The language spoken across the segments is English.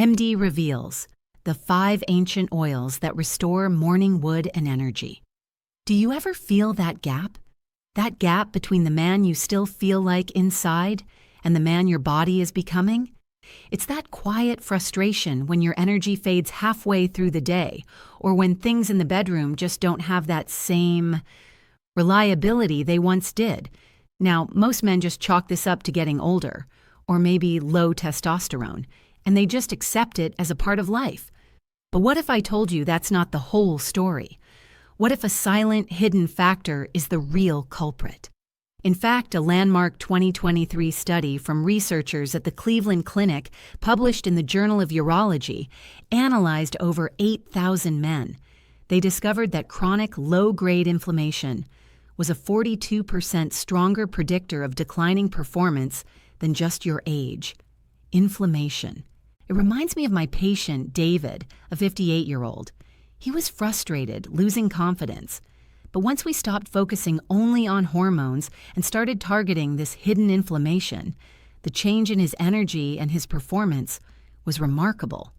MD reveals the 5 ancient oils that restore morning wood and energy. Do you ever feel that gap? That gap between the man you still feel like inside and the man your body is becoming? It's that quiet frustration when your energy fades halfway through the day, or when things in the bedroom just don't have that same reliability they once did. Now, most men just chalk this up to getting older, or maybe low testosterone, and they just accept it as a part of life. But what if I told you that's not the whole story? What if a silent, hidden factor is the real culprit? In fact, a landmark 2023 study from researchers at the Cleveland Clinic, published in the Journal of Urology, analyzed over 8,000 men. They discovered that chronic low-grade inflammation was a 42% stronger predictor of declining performance than just your age. Inflammation. It reminds me of my patient, David, a 58-year-old. He was frustrated, losing confidence. But once we stopped focusing only on hormones and started targeting this hidden inflammation, the change in his energy and his performance was remarkable.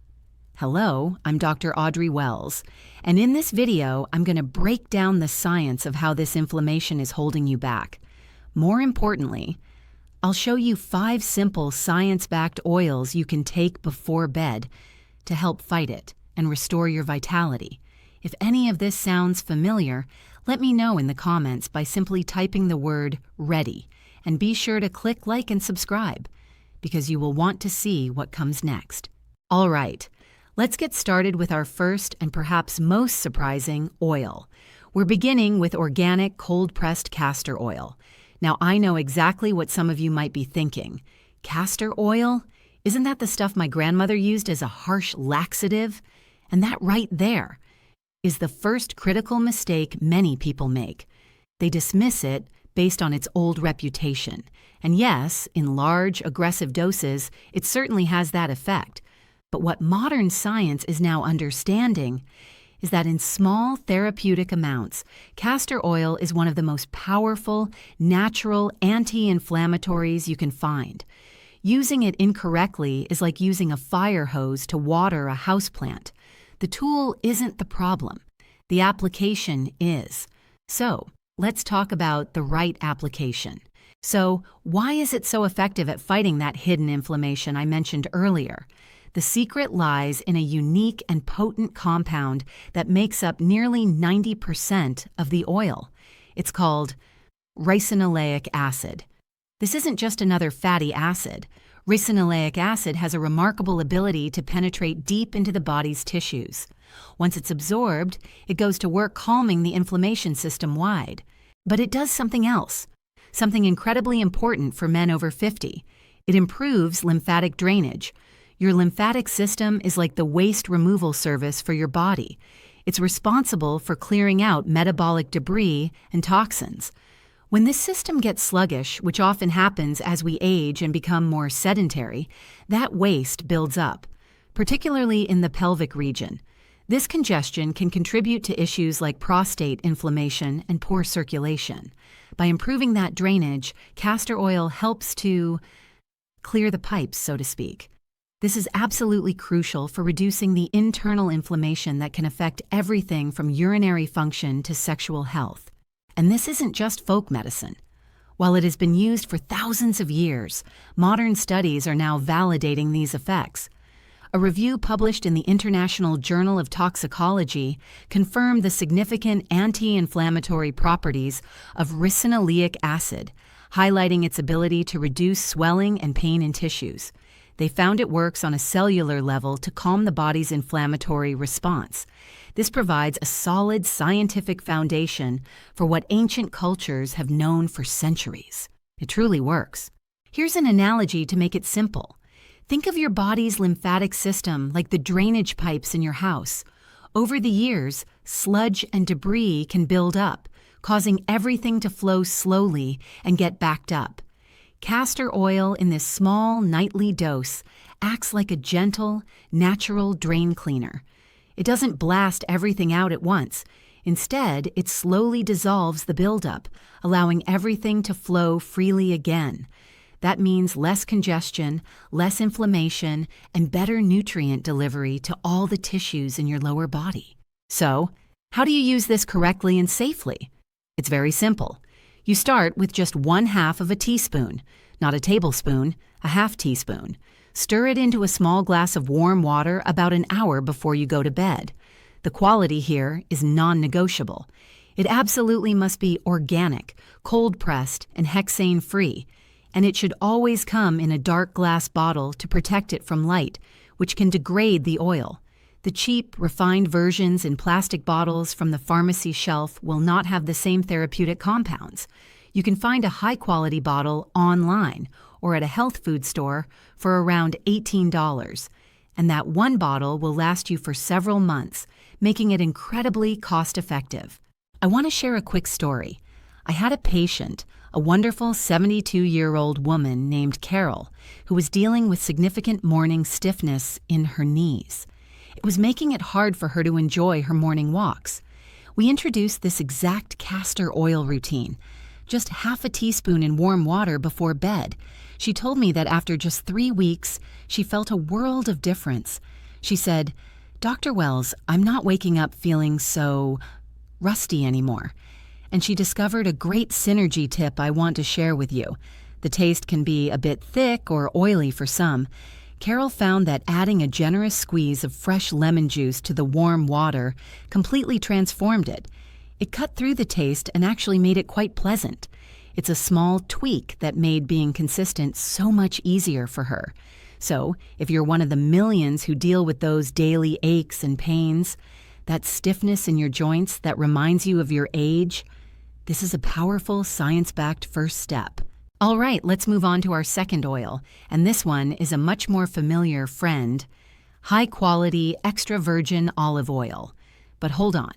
Hello, I'm Dr. Audrey Wells, and in this video, I'm going to break down the science of how this inflammation is holding you back. More importantly, I'll show you 5 simple science-backed oils you can take before bed to help fight it and restore your vitality. If any of this sounds familiar, let me know in the comments by simply typing the word READY, and be sure to click like and subscribe, because you will want to see what comes next. All right, let's get started with our first and perhaps most surprising oil. We're beginning with organic cold-pressed castor oil. Now, I know exactly what some of you might be thinking. Castor oil? Isn't that the stuff my grandmother used as a harsh laxative? And that right there is the first critical mistake many people make. They dismiss it based on its old reputation. And yes, in large, aggressive doses, it certainly has that effect. But what modern science is now understanding is that in small therapeutic amounts, castor oil is one of the most powerful, natural anti-inflammatories you can find. Using it incorrectly is like using a fire hose to water a houseplant. The tool isn't the problem. The application is. So, let's talk about the right application. So, why is it so effective at fighting that hidden inflammation I mentioned earlier? The secret lies in a unique and potent compound that makes up nearly 90% of the oil. It's called ricinoleic acid. This isn't just another fatty acid. Ricinoleic acid has a remarkable ability to penetrate deep into the body's tissues. Once it's absorbed, it goes to work calming the inflammation system-wide. But it does something else, something incredibly important for men over 50. It improves lymphatic drainage. Your lymphatic system is like the waste removal service for your body. It's responsible for clearing out metabolic debris and toxins. When this system gets sluggish, which often happens as we age and become more sedentary, that waste builds up, particularly in the pelvic region. This congestion can contribute to issues like prostate inflammation and poor circulation. By improving that drainage, castor oil helps to clear the pipes, so to speak. This is absolutely crucial for reducing the internal inflammation that can affect everything from urinary function to sexual health. And this isn't just folk medicine. While it has been used for thousands of years, modern studies are now validating these effects. A review published in the International Journal of Toxicology confirmed the significant anti-inflammatory properties of ricinoleic acid, highlighting its ability to reduce swelling and pain in tissues. They found it works on a cellular level to calm the body's inflammatory response. This provides a solid scientific foundation for what ancient cultures have known for centuries. It truly works. Here's an analogy to make it simple. Think of your body's lymphatic system like the drainage pipes in your house. Over the years, sludge and debris can build up, causing everything to flow slowly and get backed up. Castor oil in this small nightly dose acts like a gentle, natural drain cleaner. It doesn't blast everything out at once. Instead, it slowly dissolves the buildup, allowing everything to flow freely again. That means less congestion, less inflammation, and better nutrient delivery to all the tissues in your lower body. So, how do you use this correctly and safely? It's very simple. You start with just 1/2 of a teaspoon, not a tablespoon, a half teaspoon. Stir it into a small glass of warm water about an hour before you go to bed. The quality here is non-negotiable. It absolutely must be organic, cold-pressed, and hexane-free, and it should always come in a dark glass bottle to protect it from light, which can degrade the oil. The cheap, refined versions in plastic bottles from the pharmacy shelf will not have the same therapeutic compounds. You can find a high-quality bottle online or at a health food store for around $18, and that one bottle will last you for several months, making it incredibly cost-effective. I want to share a quick story. I had a patient, a wonderful 72-year-old woman named Carol, who was dealing with significant morning stiffness in her knees. It was making it hard for her to enjoy her morning walks. We introduced this exact castor oil routine, just half a teaspoon in warm water before bed. She told me that after just 3 weeks, she felt a world of difference. She said, "Dr. Wells, I'm not waking up feeling so rusty anymore." And she discovered a great synergy tip I want to share with you. The taste can be a bit thick or oily for some. Carol found that adding a generous squeeze of fresh lemon juice to the warm water completely transformed it. It cut through the taste and actually made it quite pleasant. It's a small tweak that made being consistent so much easier for her. So, if you're one of the millions who deal with those daily aches and pains, that stiffness in your joints that reminds you of your age, this is a powerful science-backed first step. All right, let's move on to our second oil, and this one is a much more familiar friend, high-quality extra virgin olive oil. But hold on.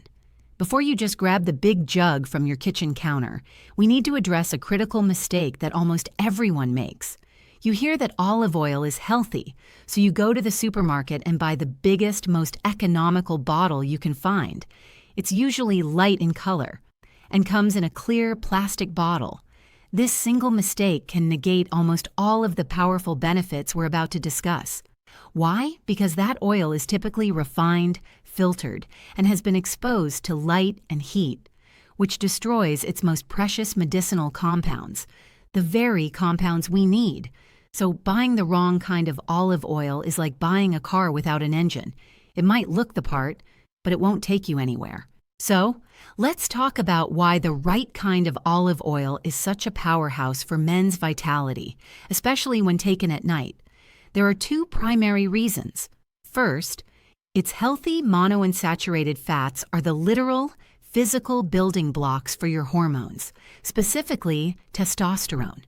Before you just grab the big jug from your kitchen counter, we need to address a critical mistake that almost everyone makes. You hear that olive oil is healthy, so you go to the supermarket and buy the biggest, most economical bottle you can find. It's usually light in color and comes in a clear plastic bottle. This single mistake can negate almost all of the powerful benefits we're about to discuss. Why? Because that oil is typically refined, filtered, and has been exposed to light and heat, which destroys its most precious medicinal compounds, the very compounds we need. So buying the wrong kind of olive oil is like buying a car without an engine. It might look the part, but it won't take you anywhere. So, let's talk about why the right kind of olive oil is such a powerhouse for men's vitality, especially when taken at night. There are 2 primary reasons. First, its healthy monounsaturated fats are the literal, physical building blocks for your hormones, specifically testosterone.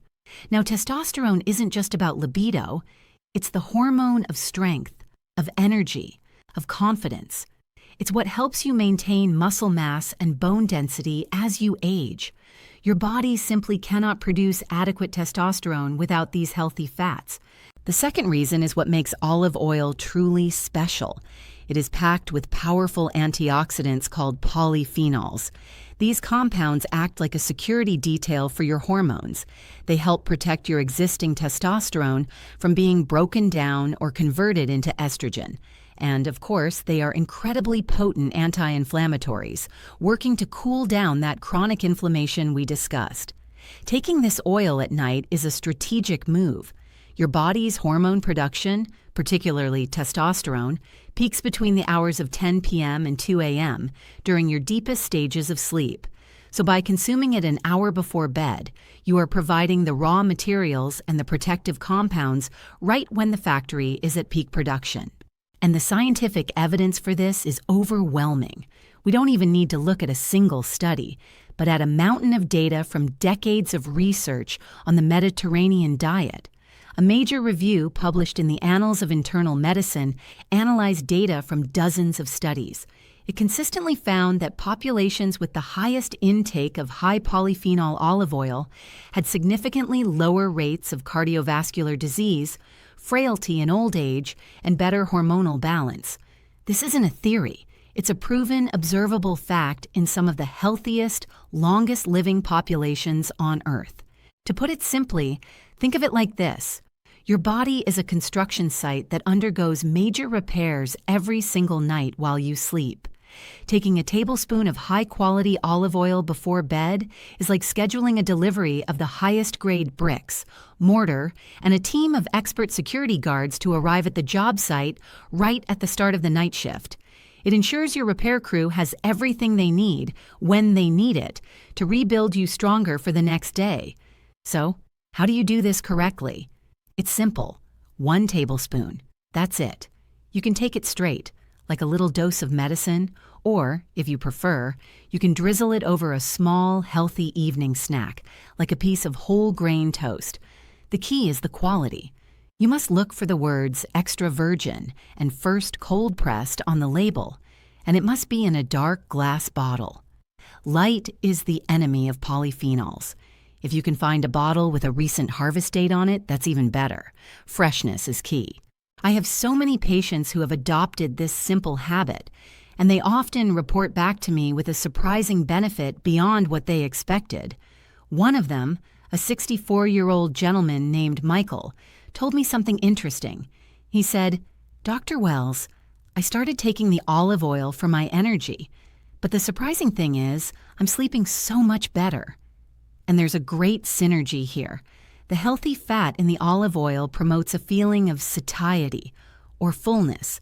Now, testosterone isn't just about libido, it's the hormone of strength, of energy, of confidence. It's what helps you maintain muscle mass and bone density as you age. Your body simply cannot produce adequate testosterone without these healthy fats. The second reason is what makes olive oil truly special. It is packed with powerful antioxidants called polyphenols. These compounds act like a security detail for your hormones. They help protect your existing testosterone from being broken down or converted into estrogen. And, of course, they are incredibly potent anti-inflammatories, working to cool down that chronic inflammation we discussed. Taking this oil at night is a strategic move. Your body's hormone production, particularly testosterone, peaks between the hours of 10 p.m. and 2 a.m. during your deepest stages of sleep. So by consuming it an hour before bed, you are providing the raw materials and the protective compounds right when the factory is at peak production. And the scientific evidence for this is overwhelming. We don't even need to look at a single study, but at a mountain of data from decades of research on the Mediterranean diet. A major review published in the Annals of Internal Medicine analyzed data from dozens of studies. It consistently found that populations with the highest intake of high polyphenol olive oil had significantly lower rates of cardiovascular disease, frailty in old age, and better hormonal balance. This isn't a theory. It's a proven, observable fact in some of the healthiest, longest-living populations on Earth. To put it simply, think of it like this. Your body is a construction site that undergoes major repairs every single night while you sleep. Taking a tablespoon of high-quality olive oil before bed is like scheduling a delivery of the highest-grade bricks, mortar, and a team of expert security guards to arrive at the job site right at the start of the night shift. It ensures your repair crew has everything they need, when they need it, to rebuild you stronger for the next day. So, how do you do this correctly? It's simple. 1 tablespoon. That's it. You can take it straight, like a little dose of medicine, or, if you prefer, you can drizzle it over a small, healthy evening snack, like a piece of whole grain toast. The key is the quality. You must look for the words extra virgin and first cold pressed on the label, and it must be in a dark glass bottle. Light is the enemy of polyphenols. If you can find a bottle with a recent harvest date on it, that's even better. Freshness is key. I have so many patients who have adopted this simple habit, and they often report back to me with a surprising benefit beyond what they expected. One of them, a 64-year-old gentleman named Michael, told me something interesting. He said, "Dr. Wells, I started taking the olive oil for my energy, but the surprising thing is I'm sleeping so much better." And there's a great synergy here. The healthy fat in the olive oil promotes a feeling of satiety, or fullness.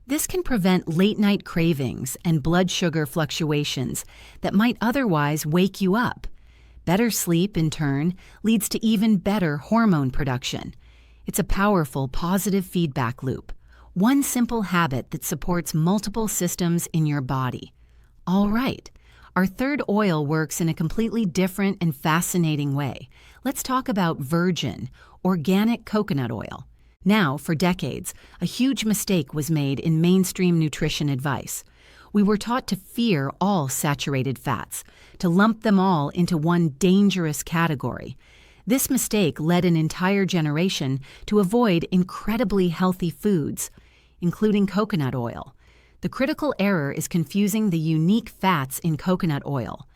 This can prevent late-night cravings and blood sugar fluctuations that might otherwise wake you up. Better sleep, in turn, leads to even better hormone production. It's a powerful, positive feedback loop. One simple habit that supports multiple systems in your body. All right. Our third oil works in a completely different and fascinating way. Let's talk about virgin, organic coconut oil. Now, for decades, a huge mistake was made in mainstream nutrition advice. We were taught to fear all saturated fats, to lump them all into one dangerous category. This mistake led an entire generation to avoid incredibly healthy foods, including coconut oil. The critical error is confusing the unique fats in coconut oil,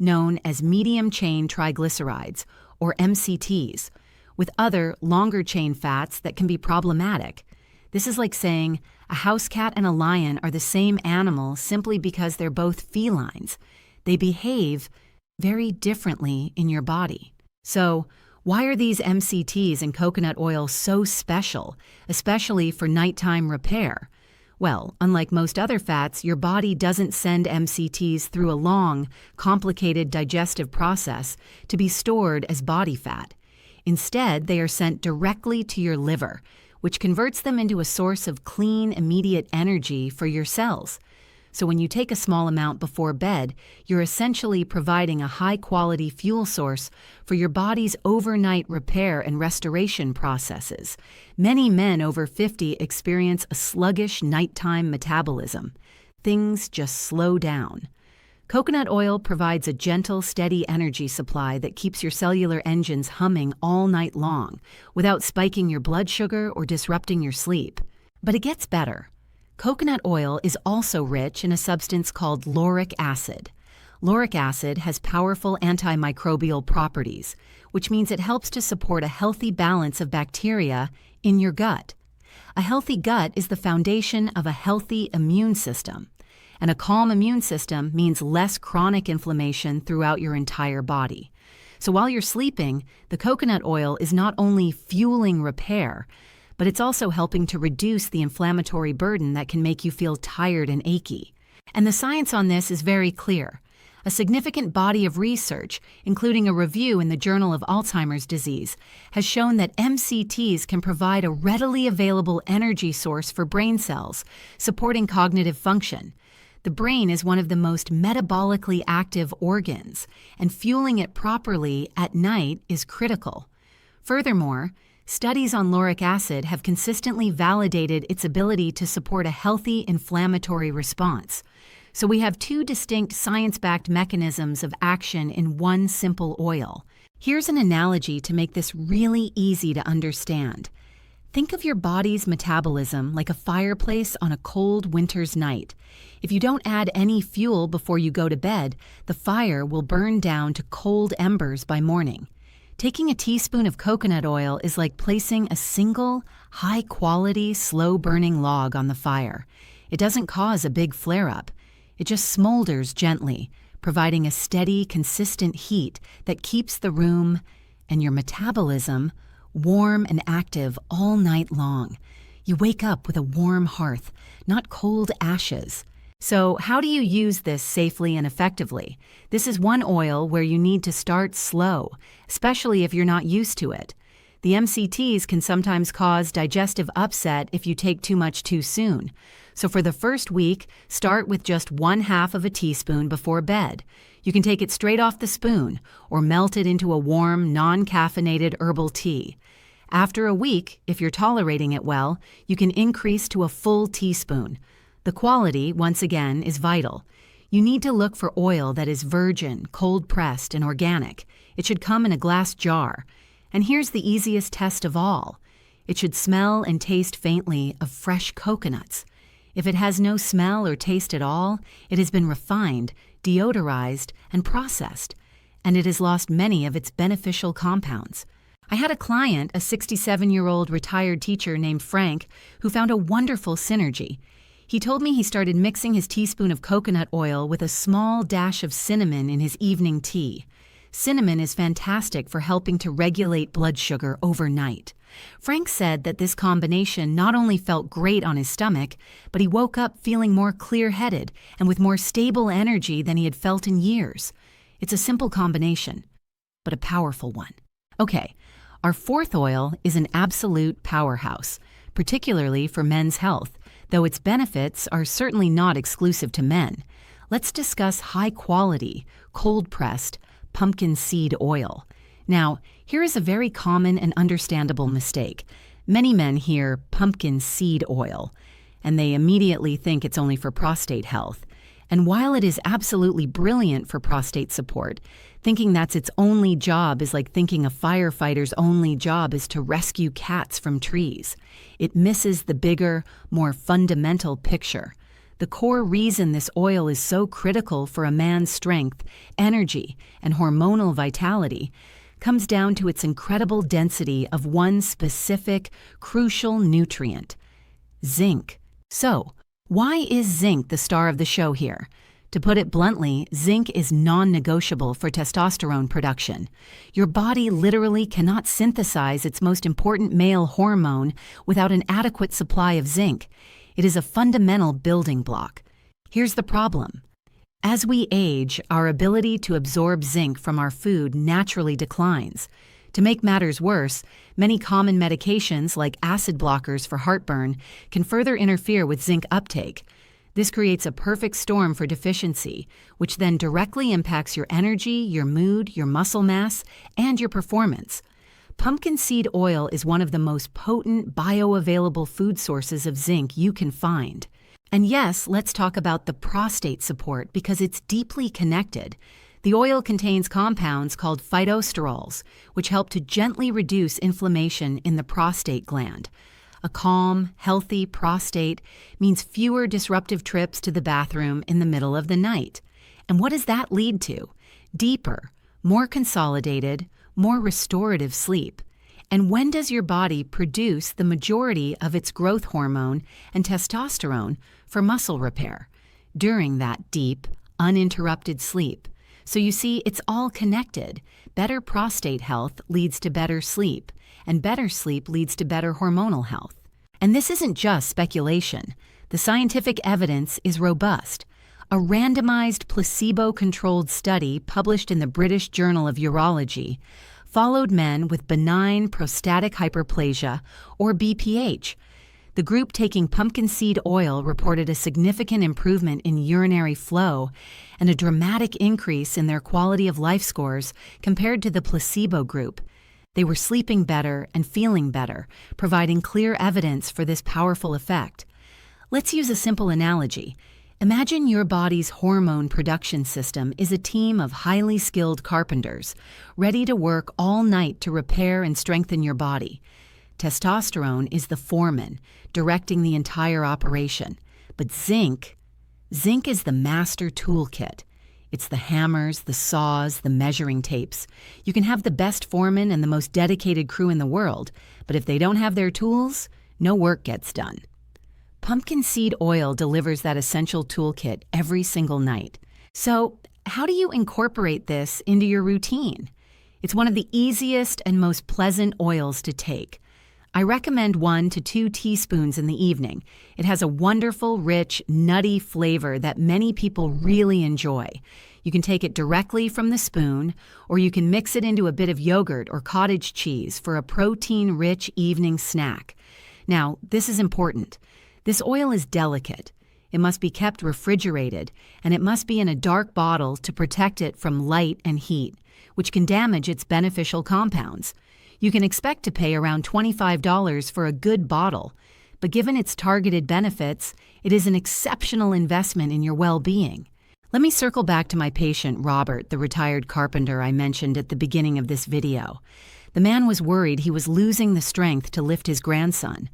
known as medium-chain triglycerides, or MCTs, with other longer-chain fats that can be problematic. This is like saying a house cat and a lion are the same animal simply because they're both felines. They behave very differently in your body. So, why are these MCTs in coconut oil so special, especially for nighttime repair? Well, unlike most other fats, your body doesn't send MCTs through a long, complicated digestive process to be stored as body fat. Instead, they are sent directly to your liver, which converts them into a source of clean, immediate energy for your cells. So when you take a small amount before bed, you're essentially providing a high-quality fuel source for your body's overnight repair and restoration processes. Many men over 50 experience a sluggish nighttime metabolism. Things just slow down. Coconut oil provides a gentle, steady energy supply that keeps your cellular engines humming all night long without spiking your blood sugar or disrupting your sleep. But it gets better. Coconut oil is also rich in a substance called lauric acid. Lauric acid has powerful antimicrobial properties, which means it helps to support a healthy balance of bacteria in your gut. A healthy gut is the foundation of a healthy immune system, and a calm immune system means less chronic inflammation throughout your entire body. So while you're sleeping, the coconut oil is not only fueling repair, but it's also helping to reduce the inflammatory burden that can make you feel tired and achy. And the science on this is very clear. A significant body of research, including a review in the Journal of Alzheimer's Disease, has shown that MCTs can provide a readily available energy source for brain cells, supporting cognitive function. The brain is one of the most metabolically active organs, and fueling it properly at night is critical. Furthermore, studies on lauric acid have consistently validated its ability to support a healthy inflammatory response. So we have two distinct science-backed mechanisms of action in one simple oil. Here's an analogy to make this really easy to understand. Think of your body's metabolism like a fireplace on a cold winter's night. If you don't add any fuel before you go to bed, the fire will burn down to cold embers by morning. Taking a teaspoon of coconut oil is like placing a single, high-quality, slow-burning log on the fire. It doesn't cause a big flare-up. It just smolders gently, providing a steady, consistent heat that keeps the room and your metabolism warm and active all night long. You wake up with a warm hearth, not cold ashes. So how do you use this safely and effectively? This is one oil where you need to start slow, especially if you're not used to it. The MCTs can sometimes cause digestive upset if you take too much too soon. So for the first week, start with just 1/2 of a teaspoon before bed. You can take it straight off the spoon or melt it into a warm, non-caffeinated herbal tea. After a week, if you're tolerating it well, you can increase to a full teaspoon. The quality, once again, is vital. You need to look for oil that is virgin, cold-pressed, and organic. It should come in a glass jar. And here's the easiest test of all. It should smell and taste faintly of fresh coconuts. If it has no smell or taste at all, it has been refined, deodorized, and processed, and it has lost many of its beneficial compounds. I had a client, a 67-year-old retired teacher named Frank, who found a wonderful synergy. He told me he started mixing his teaspoon of coconut oil with a small dash of cinnamon in his evening tea. Cinnamon is fantastic for helping to regulate blood sugar overnight. Frank said that this combination not only felt great on his stomach, but he woke up feeling more clear-headed and with more stable energy than he had felt in years. It's a simple combination, but a powerful one. Okay, our fourth oil is an absolute powerhouse, particularly for men's health, though its benefits are certainly not exclusive to men. Let's discuss high-quality, cold-pressed pumpkin seed oil. Now, here is a very common and understandable mistake. Many men hear pumpkin seed oil, and they immediately think it's only for prostate health. And while it is absolutely brilliant for prostate support, thinking that's its only job is like thinking a firefighter's only job is to rescue cats from trees. It misses the bigger, more fundamental picture. The core reason this oil is so critical for a man's strength, energy, and hormonal vitality comes down to its incredible density of one specific, crucial nutrient: zinc. So, why is zinc the star of the show here? To put it bluntly, zinc is non-negotiable for testosterone production. Your body literally cannot synthesize its most important male hormone without an adequate supply of zinc. It is a fundamental building block. Here's the problem. As we age, our ability to absorb zinc from our food naturally declines. To make matters worse, many common medications like acid blockers for heartburn can further interfere with zinc uptake. This creates a perfect storm for deficiency, which then directly impacts your energy, your mood, your muscle mass, and your performance. Pumpkin seed oil is one of the most potent bioavailable food sources of zinc you can find. And yes, let's talk about the prostate support because it's deeply connected. The oil contains compounds called phytosterols, which help to gently reduce inflammation in the prostate gland. A calm, healthy prostate means fewer disruptive trips to the bathroom in the middle of the night. And what does that lead to? Deeper, more consolidated, more restorative sleep. And when does your body produce the majority of its growth hormone and testosterone for muscle repair? During that deep, uninterrupted sleep. So you see, it's all connected. Better prostate health leads to better sleep, and better sleep leads to better hormonal health. And this isn't just speculation. The scientific evidence is robust. A randomized placebo-controlled study published in the British Journal of Urology followed men with benign prostatic hyperplasia, or BPH. The group taking pumpkin seed oil reported a significant improvement in urinary flow and a dramatic increase in their quality of life scores compared to the placebo group. They were sleeping better and feeling better, providing clear evidence for this powerful effect. Let's use a simple analogy. Imagine your body's hormone production system is a team of highly skilled carpenters, ready to work all night to repair and strengthen your body. Testosterone is the foreman, directing the entire operation. But zinc is the master toolkit. It's the hammers, the saws, the measuring tapes. You can have the best foreman and the most dedicated crew in the world, but if they don't have their tools, no work gets done. Pumpkin seed oil delivers that essential toolkit every single night. So, how do you incorporate this into your routine? It's one of the easiest and most pleasant oils to take. I recommend 1 to 2 teaspoons in the evening. It has a wonderful, rich, nutty flavor that many people really enjoy. You can take it directly from the spoon, or you can mix it into a bit of yogurt or cottage cheese for a protein-rich evening snack. Now, this is important. This oil is delicate. It must be kept refrigerated, and it must be in a dark bottle to protect it from light and heat, which can damage its beneficial compounds. You can expect to pay around $25 for a good bottle, but given its targeted benefits, it is an exceptional investment in your well-being. Let me circle back to my patient, Robert, the retired carpenter I mentioned at the beginning of this video. The man was worried he was losing the strength to lift his grandson.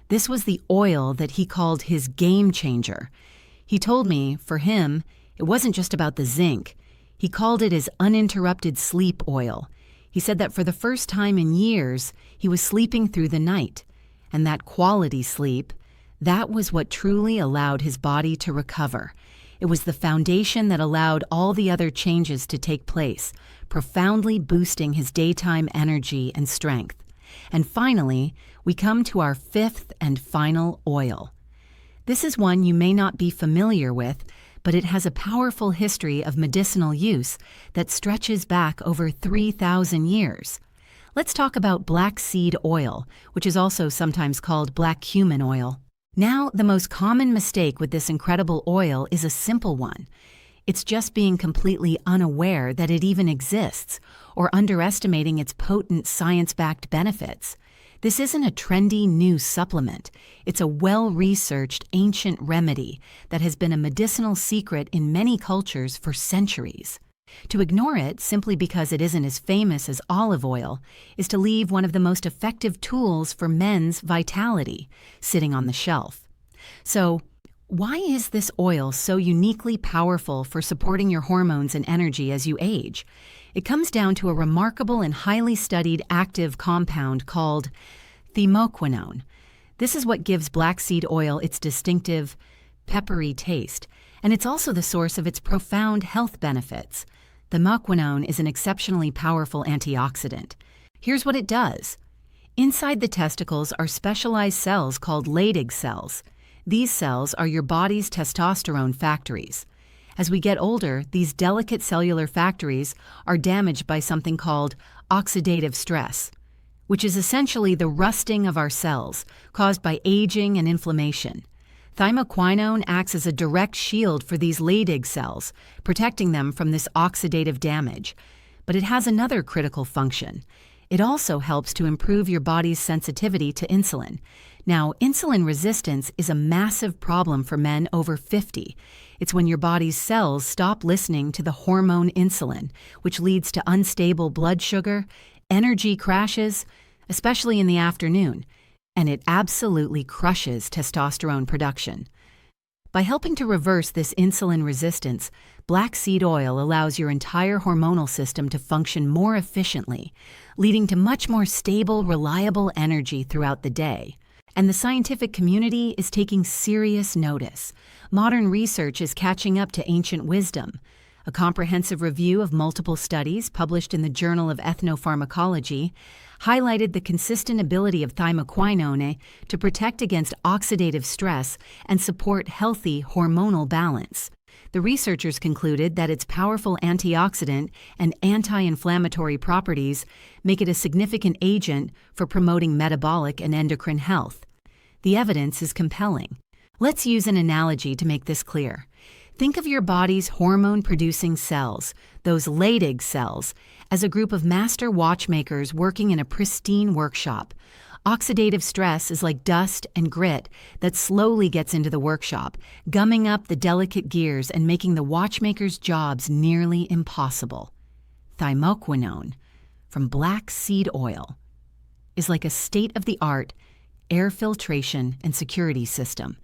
This was the oil that he called his game changer. He told me, for him, it wasn't just about the zinc. He called it his uninterrupted sleep oil. He said that for the first time in years, he was sleeping through the night. And that quality sleep, that was what truly allowed his body to recover. It was the foundation that allowed all the other changes to take place, profoundly boosting his daytime energy and strength. And finally, we come to our 5th and final oil. This is one you may not be familiar with, but it has a powerful history of medicinal use that stretches back over 3,000 years. Let's talk about black seed oil, which is also sometimes called black cumin oil. Now, the most common mistake with this incredible oil is a simple one. It's just being completely unaware that it even exists, or underestimating its potent science-backed benefits. This isn't a trendy new supplement. It's a well-researched ancient remedy that has been a medicinal secret in many cultures for centuries. To ignore it simply because it isn't as famous as olive oil is to leave one of the most effective tools for men's vitality sitting on the shelf. So, why is this oil so uniquely powerful for supporting your hormones and energy as you age? It comes down to a remarkable and highly studied active compound called thymoquinone. This is what gives black seed oil its distinctive, peppery taste, and it's also the source of its profound health benefits. Thymoquinone is an exceptionally powerful antioxidant. Here's what it does. Inside the testicles are specialized cells called Leydig cells. These cells are your body's testosterone factories. As we get older, these delicate cellular factories are damaged by something called oxidative stress, which is essentially the rusting of our cells caused by aging and inflammation. Thymoquinone acts as a direct shield for these Leydig cells, protecting them from this oxidative damage. But it has another critical function. It also helps to improve your body's sensitivity to insulin. Now, insulin resistance is a massive problem for men over 50. It's when your body's cells stop listening to the hormone insulin, which leads to unstable blood sugar, energy crashes, especially in the afternoon, and it absolutely crushes testosterone production. By helping to reverse this insulin resistance, black seed oil allows your entire hormonal system to function more efficiently, leading to much more stable, reliable energy throughout the day. And the scientific community is taking serious notice. Modern research is catching up to ancient wisdom. A comprehensive review of multiple studies published in the Journal of Ethnopharmacology highlighted the consistent ability of thymoquinone to protect against oxidative stress and support healthy hormonal balance. The researchers concluded that its powerful antioxidant and anti-inflammatory properties make it a significant agent for promoting metabolic and endocrine health. The evidence is compelling. Let's use an analogy to make this clear. Think of your body's hormone-producing cells, those Leydig cells, as a group of master watchmakers working in a pristine workshop. Oxidative stress is like dust and grit that slowly gets into the workshop, gumming up the delicate gears and making the watchmaker's jobs nearly impossible. Thymoquinone, from black seed oil, is like a state-of-the-art air filtration and security system.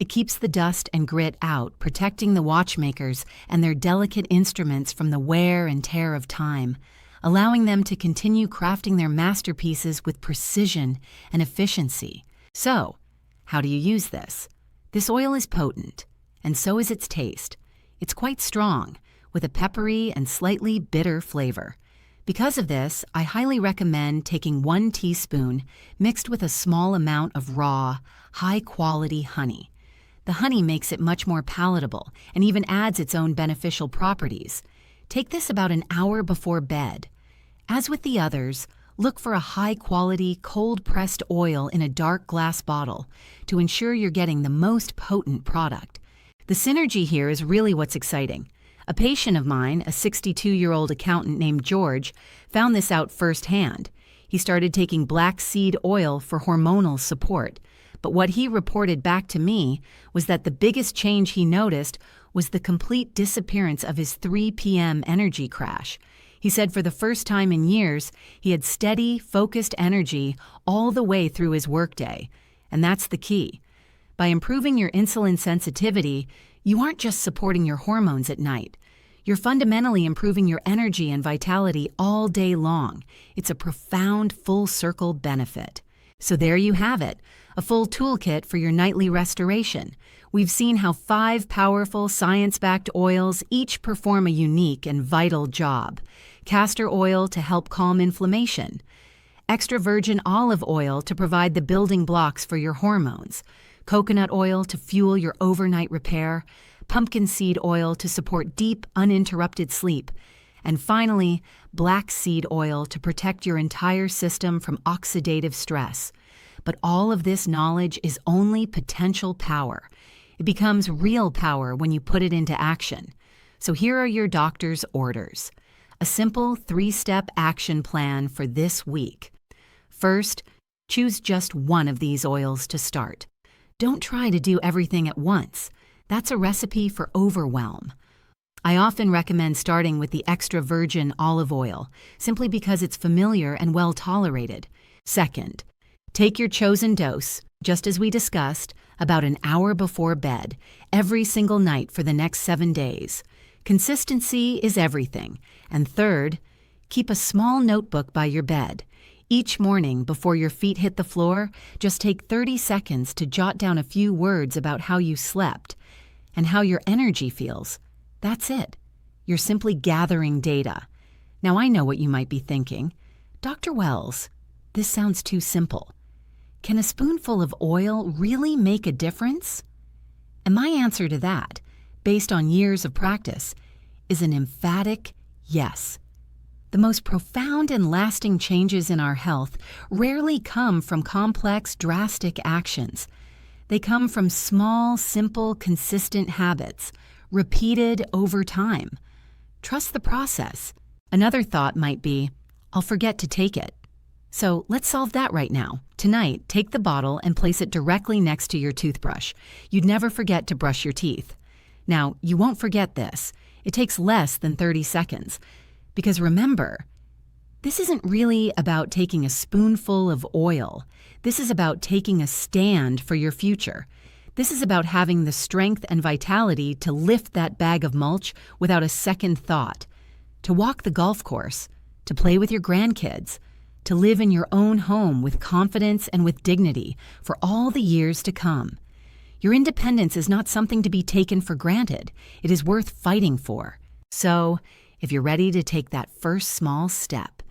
It keeps the dust and grit out, protecting the watchmakers and their delicate instruments from the wear and tear of time, allowing them to continue crafting their masterpieces with precision and efficiency. So, how do you use this? This oil is potent, and so is its taste. It's quite strong, with a peppery and slightly bitter flavor. Because of this, I highly recommend taking 1 teaspoon mixed with a small amount of raw, high-quality honey. The honey makes it much more palatable and even adds its own beneficial properties. Take this about an hour before bed. As with the others, look for a high-quality, cold-pressed oil in a dark glass bottle to ensure you're getting the most potent product. The synergy here is really what's exciting. A patient of mine, a 62-year-old accountant named George, found this out firsthand. He started taking black seed oil for hormonal support, but what he reported back to me was that the biggest change he noticed was the complete disappearance of his 3 p.m. energy crash. He said for the first time in years, he had steady, focused energy all the way through his workday, and that's the key. By improving your insulin sensitivity, you aren't just supporting your hormones at night. You're fundamentally improving your energy and vitality all day long. It's a profound full-circle benefit. So there you have it, a full toolkit for your nightly restoration. We've seen how 5 powerful science-backed oils each perform a unique and vital job. Castor oil to help calm inflammation. Extra virgin olive oil to provide the building blocks for your hormones. Coconut oil to fuel your overnight repair, pumpkin seed oil to support deep, uninterrupted sleep, and finally, black seed oil to protect your entire system from oxidative stress. But all of this knowledge is only potential power. It becomes real power when you put it into action. So here are your doctor's orders. A simple 3-step action plan for this week. First, choose just one of these oils to start. Don't try to do everything at once. That's a recipe for overwhelm. I often recommend starting with the extra virgin olive oil, simply because it's familiar and well tolerated. Second, take your chosen dose, just as we discussed, about an hour before bed, every single night for the next 7 days. Consistency is everything. And third, keep a small notebook by your bed. Each morning, before your feet hit the floor, just take 30 seconds to jot down a few words about how you slept and how your energy feels. That's it. You're simply gathering data. Now, I know what you might be thinking. Dr. Wells, this sounds too simple. Can a spoonful of oil really make a difference? And my answer to that, based on years of practice, is an emphatic yes. The most profound and lasting changes in our health rarely come from complex, drastic actions. They come from small, simple, consistent habits, repeated over time. Trust the process. Another thought might be, I'll forget to take it. So let's solve that right now. Tonight, take the bottle and place it directly next to your toothbrush. You'd never forget to brush your teeth. Now, you won't forget this. It takes less than 30 seconds. Because remember, this isn't really about taking a spoonful of oil. This is about taking a stand for your future. This is about having the strength and vitality to lift that bag of mulch without a second thought, to walk the golf course, to play with your grandkids, to live in your own home with confidence and with dignity for all the years to come. Your independence is not something to be taken for granted. It is worth fighting for. So, if you're ready to take that first small step,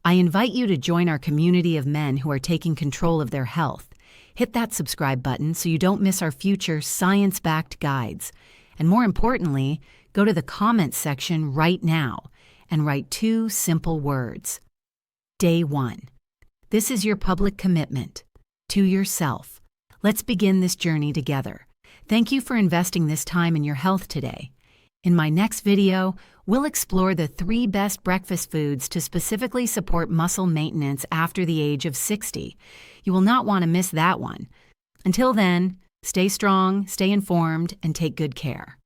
I invite you to join our community of men who are taking control of their health. Hit that subscribe button so you don't miss our future science-backed guides. And more importantly, go to the comments section right now and write 2 simple words. Day 1. This is your public commitment to yourself. Let's begin this journey together. Thank you for investing this time in your health today. In my next video, we'll explore the 3 best breakfast foods to specifically support muscle maintenance after the age of 60. You will not want to miss that one. Until then, stay strong, stay informed, and take good care.